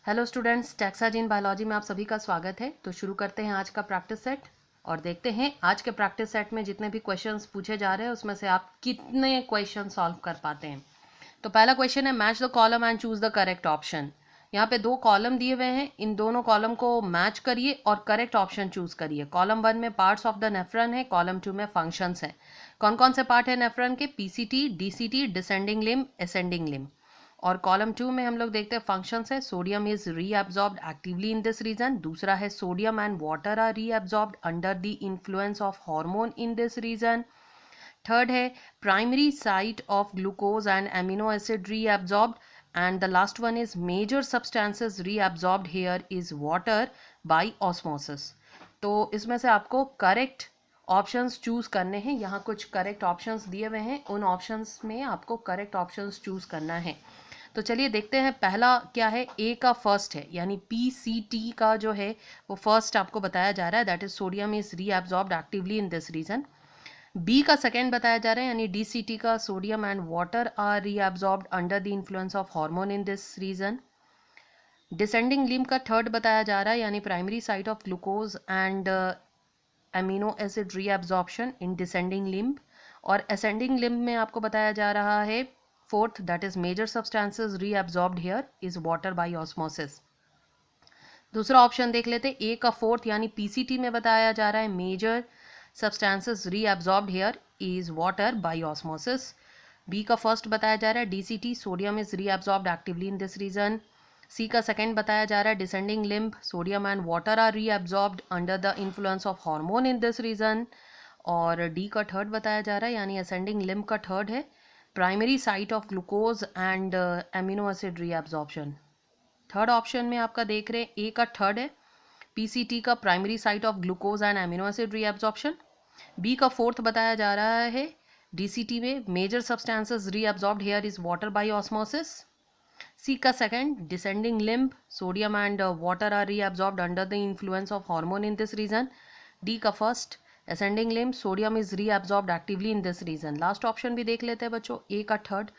Hello students, टैक्साज in biology में आप सभी का स्वागत है। तो शुरू करते हैं आज का प्रैक्टिस सेट और देखते हैं आज के प्रैक्टिस सेट में जितने भी क्वेश्चंस पूछे जा रहे हैं उसमें से आप कितने क्वेश्चन सॉल्व कर पाते हैं। तो पहला क्वेश्चन है match the column and choose the correct option. यहाँ पे दो कॉलम दिए हुए हैं, इन दोनों कॉलम को मैच करिए और करेक्ट ऑप्शन चूज करिए। कॉलम 1 में पार्ट्स ऑफ द नेफ्रॉन है, कॉलम 2 में फंक्शंस है। कौन कौन से पार्ट है नेफ्रॉन के? PCT, DCT, descending limb, ascending limb. और कॉलम 2 में हम लोग देखते हैं फंक्शंस है। Sodium is reabsorbed actively in this region. दूसरा है sodium and water are reabsorbed under the influence of hormone in this region. Third है primary site of glucose and amino acid reabsorbed. And the last one is major substances reabsorbed here is water by osmosis. तो इसमें से आपको correct options choose करने हैं। यहाँ कुछ correct options दिए हुए हैं, उन ऑप्शंस में आपको करेक्ट ऑप्शंस चूज करना है। तो चलिए देखते हैं पहला क्या है। ए का फर्स्ट है, यानी पीसीटी का जो है वो फर्स्ट आपको बताया जा रहा है, that is sodium is reabsorbed actively in this region. B का सेकेंड बताया जा रहा है, यानी डीसीटी का sodium and water are reabsorbed under the influence of hormone in this region. Descending limb का थर्ड बताया जा रहा है, यानी primary site of glucose and amino acid reabsorption in descending limb. और असेंडिंग लिम्ब में आपको बताया जा रहा है fourth, that is major substances reabsorbed here is water by osmosis. दूसरा ऑप्शन देख लेते हैं, ए का फोर्थ यानी पीसीटी में बताया जा रहा है major substances reabsorbed here is water by osmosis. B का फर्स्ट बताया जा रहा है DCT, sodium is reabsorbed actively in this region. C का सेकेंड बताया जा रहा है descending limb, sodium and water are reabsorbed under the influence of hormone in this region. और डी का थर्ड बताया जा रहा है, यानी असेंडिंग लिम्ब का थर्ड है primary site of glucose and amino acid reabsorption. Third option में आपका देख रहे हैं ए का थर्ड है पीसीटी का primary site of glucose and amino acid reabsorption. B का फोर्थ बताया जा रहा है डीसीटी में major substances reabsorbed here is water by osmosis. C का second descending limb, sodium and water are reabsorbed under the influence of hormone in this region. D का first ascending limb, sodium is reabsorbed actively in this region. Last option भी देख लेते हैं बच्चों, A का third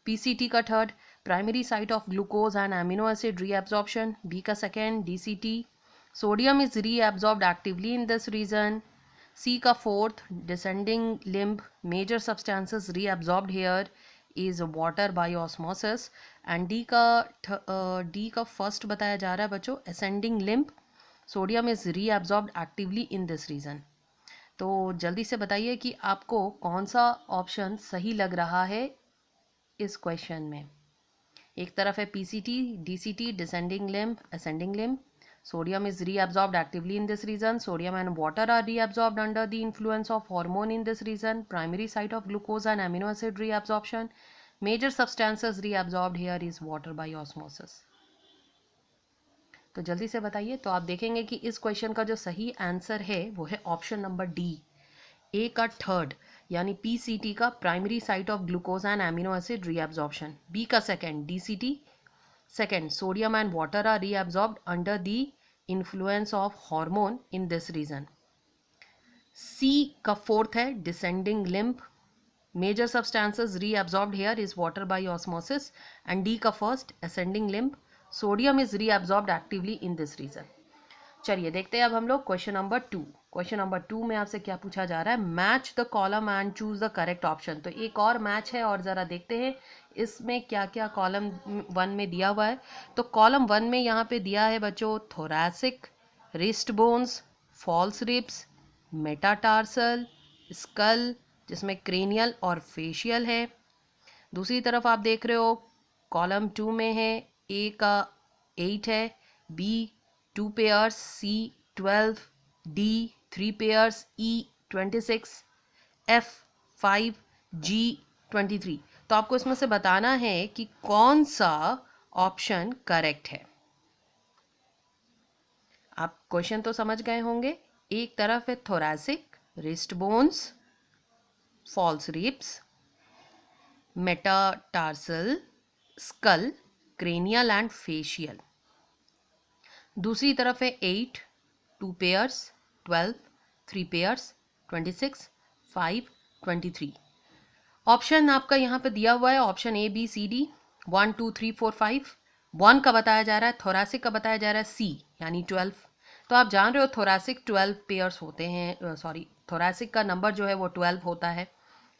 PCT का third primary site of glucose and amino acid reabsorption. B का second DCT, sodium is reabsorbed actively in this region. C का fourth descending limb, major substances reabsorbed here is water by osmosis. And D का first बताया जा रहा है बच्चों ascending limb, sodium is reabsorbed actively in this region. तो जल्दी से बताइए कि आपको कौन सा ऑप्शन सही लग रहा है इस क्वेश्चन में। एक तरफ है PCT, DCT, descending limb, ascending limb, sodium is reabsorbed actively in this region, sodium and water are reabsorbed under the influence of hormone in this region, primary site of glucose and amino acid reabsorption, major substances reabsorbed here is water by osmosis। तो जल्दी से बताइए। तो आप देखेंगे कि इस question का जो सही आंसर है वो है ऑप्शन नंबर डी, ए का थर्ड यानी पीसीटी का primary site of glucose and amino acid reabsorption. B का second DCT, second sodium and water are reabsorbed under the influence of hormone in this region। C का fourth है descending limb, major substances reabsorbed here is water by osmosis। and D का first ascending limb, sodium is reabsorbed actively in this region। चलिए देखते हैं अब हम लोग question number 2। Question number 2 में आपसे क्या पूछा जा रहा है, match the column and choose the correct option. तो एक और मैच है और ज़रा देखते हैं इसमें क्या क्या कॉलम 1 में दिया हुआ है। तो कॉलम 1 में यहाँ पे दिया है बच्चों thoracic, wrist bones, false ribs, metatarsal, skull जिसमें क्रेनियल और फेशियल है। दूसरी तरफ आप देख रहे हो कॉलम 2 में है ए का 8 है, बी 2 पेयर्स, सी 12, डी 3 पेयर्स, ई 26, एफ 5, जी 23। तो आपको इसमें से बताना है कि कौन सा ऑप्शन करेक्ट है। आप क्वेश्चन तो समझ गए होंगे। एक तरफ है thoracic, wrist bones, false ribs, metatarsal, skull, cranial and facial. दूसरी तरफ है 8 2 पेयर्स, 12 3 पेयर्स, 26 5 23। ऑप्शन आपका यहाँ पे दिया हुआ है option A B C D 1 2 3 4 5। 1 का बताया जा रहा है, थोरैसिक का बताया जा रहा है C यानी 12। तो आप जान रहे हो थोरैसिक 12 पेयर्स होते हैं, सॉरी थोरैसिक का नंबर जो है वो 12 होता है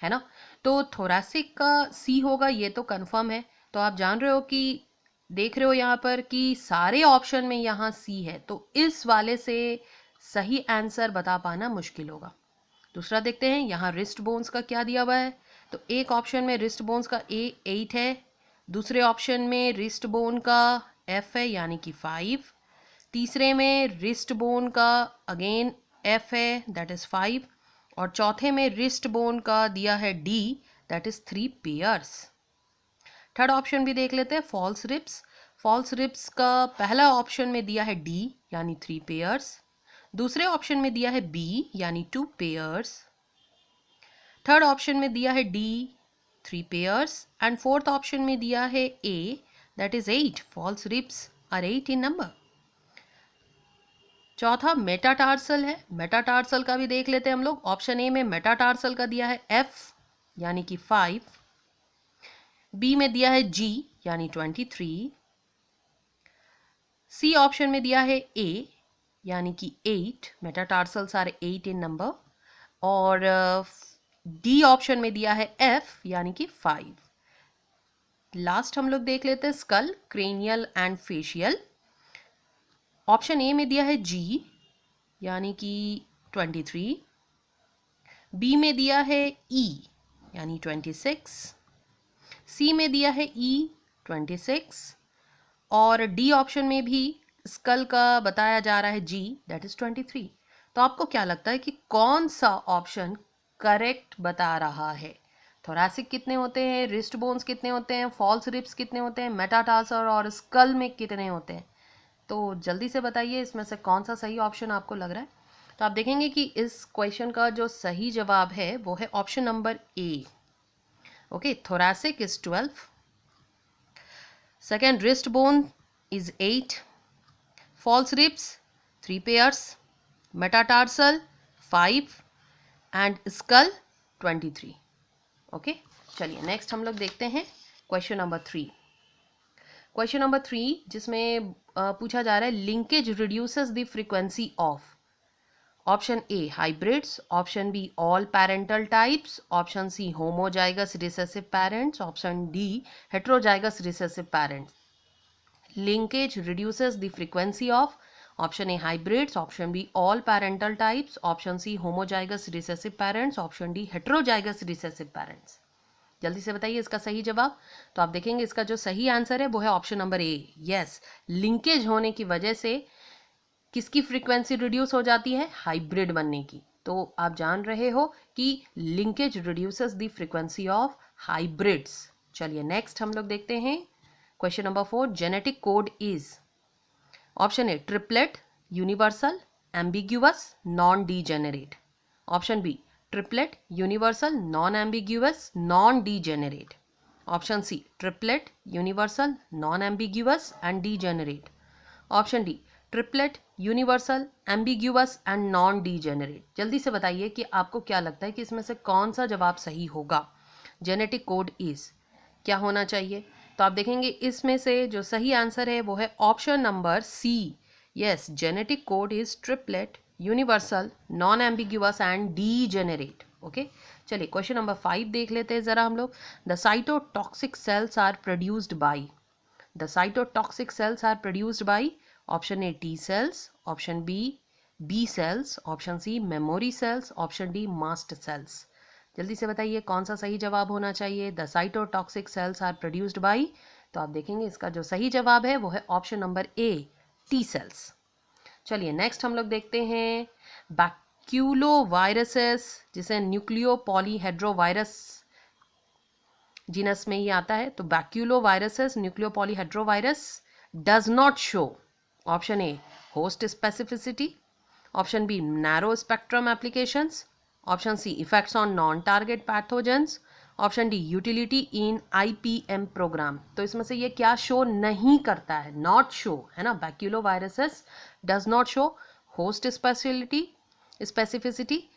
ना। तो थोरैसिक का C होगा, ये तो कंफर्म है। तो आप जान रहे हो कि देख रहे हो यहाँ पर कि सारे ऑप्शन में यहाँ C है, तो इस वाले से सही आंसर बता पाना मुश्किल होगा। दूसरा देखते हैं यहाँ रिस्ट बोन्स का क्या दिया हुआ है। तो एक ऑप्शन में रिस्ट बोन्स का A 8 है, दूसरे ऑप्शन में रिस्ट बोन का F है यानी कि 5, तीसरे में रिस्ट बोन का अगेन F है दैट इज 5, और चौथे में रिस्ट बोन का दिया है D that is 3 pairs. Third option भी देख लेते हैं फॉल्स रिब्स। फॉल्स रिब्स का पहला ऑप्शन में दिया है D यानी 3 पेयर्स, दूसरे ऑप्शन में दिया है B यानी 2 पेयर्स, थर्ड ऑप्शन में दिया है D 3 pairs, and fourth option में दिया है A that is 8। False ribs are 8 in number. चौथा मेटाटार्सल है, मेटाटार्सल का भी देख लेते हैं हम लोग। ऑप्शन ए में मेटाटार्सल का दिया है F यानी कि 5, बी में दिया है G यानी 23, सी ऑप्शन में दिया है A यानी कि 8, मेटाटार्सल्स आर 8 इन नंबर, और डी ऑप्शन में दिया है F यानी कि 5। लास्ट हम लोग देख लेते हैं skull, cranial and facial. Option A में दिया है G यानी कि 23, बी में दिया है E यानी 26, सी में दिया है E 26, और डी ऑप्शन में भी स्कल का बताया जा रहा है G दैट इज 23। तो आपको क्या लगता है कि कौन सा ऑप्शन करेक्ट बता रहा है? थोरैसिक कितने होते हैं, रिस्ट बोन्स कितने होते हैं, फॉल्स रिब्स कितने होते हैं, मेटाटार्सल और स्कल में कितने होते हैं? तो जल्दी से बताइए इसमें से कौन सा सही ऑप्शन आपको लग रहा है। तो आप देखेंगे कि इस क्वेश्चन का जो सही जवाब है वो है option number A. Okay, thoracic is 12, second wrist bone is 8, false ribs 3 pairs, metatarsal 5 and skull 23। Okay, चलिए नेक्स्ट हम लोग देखते हैं क्वेश्चन नंबर 3। क्वेश्चन नंबर 3 जिसमें पूछा जा रहा है linkage reduces the frequency of. Option A hybrids, option B all parental types, option C homozygous recessive parents, option D heterozygous recessive parents. Linkage reduces the frequency of. Option A hybrids, option B all parental types, option C homozygous recessive parents, option D heterozygous recessive parents. जल्दी से बताइए इसका सही जवाब। तो आप देखेंगे इसका जो सही आंसर है वो है ऑप्शन नंबर ए। यस, लिंकेज होने की वजह से किसकी फ्रीक्वेंसी रिड्यूस हो जाती है? हाइब्रिड बनने की। तो आप जान रहे हो कि linkage reduces the frequency of hybrids. चलिए नेक्स्ट हम लोग देखते हैं question number 4। Genetic code is. Option A triplet, universal, ambiguous, non degenerate. Option B triplet, universal, non ambiguous, non degenerate. Option C triplet, universal, non ambiguous and degenerate. Option D triplet, universal, ambiguous and non degenerate. जल्दी से बताइए कि आपको क्या लगता है कि इसमें से कौन सा जवाब सही होगा। जेनेटिक कोड इज क्या होना चाहिए? तो आप देखेंगे इसमें से जो सही आंसर है वो है option number C. Yes, genetic code is triplet, universal, non ambiguous and degenerate. Okay, चलिए क्वेश्चन नंबर 5 देख लेते हैं जरा हम लोग। The cytotoxic cells are produced by. The cytotoxic cells are produced by option A T cells, option B B cells, option C memory cells, option D mast cells. जल्दी से बताइए कौन सा सही जवाब होना चाहिए। The cytotoxic cells are produced bye. तो आप देखेंगे इसका जो सही जवाब है वो है option number A T cells. चलिए नेक्स्ट हम लोग देखते हैं बैक्यूलो वायरसेस, जिसे न्यूक्लियो पॉलीहेड्रोवायरस जीनस में ही आता है। तो baculoviruses, nucleopolyhedrovirus does not show. Option A host specificity, option B narrow spectrum applications, option C effects on non target pathogens, option D utility in IPM programme. तो इसमें से ये क्या शो नहीं करता है? नॉट शो है ना। Baculoviruses does not show host specificity,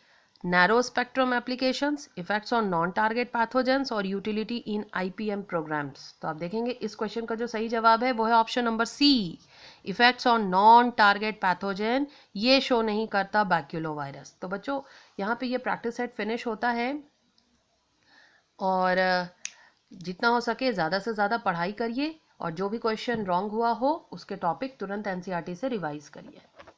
narrow spectrum applications, effects on non target pathogens और यूटिलिटी इन आईपीएम प्रोग्राम्स। तो आप देखेंगे इस क्वेश्चन का जो सही जवाब है वो है option number C, effects on non target pathogen, ये शो नहीं करता बैक्यूलोवायरस। तो बच्चों यहाँ पे ये प्रैक्टिस सेट फिनिश होता है और जितना हो सके ज़्यादा से ज़्यादा पढ़ाई करिए और जो भी क्वेश्चन रॉन्ग हुआ हो उसके टॉपिक तुरंत एनसीईआरटी से रिवाइज करिए।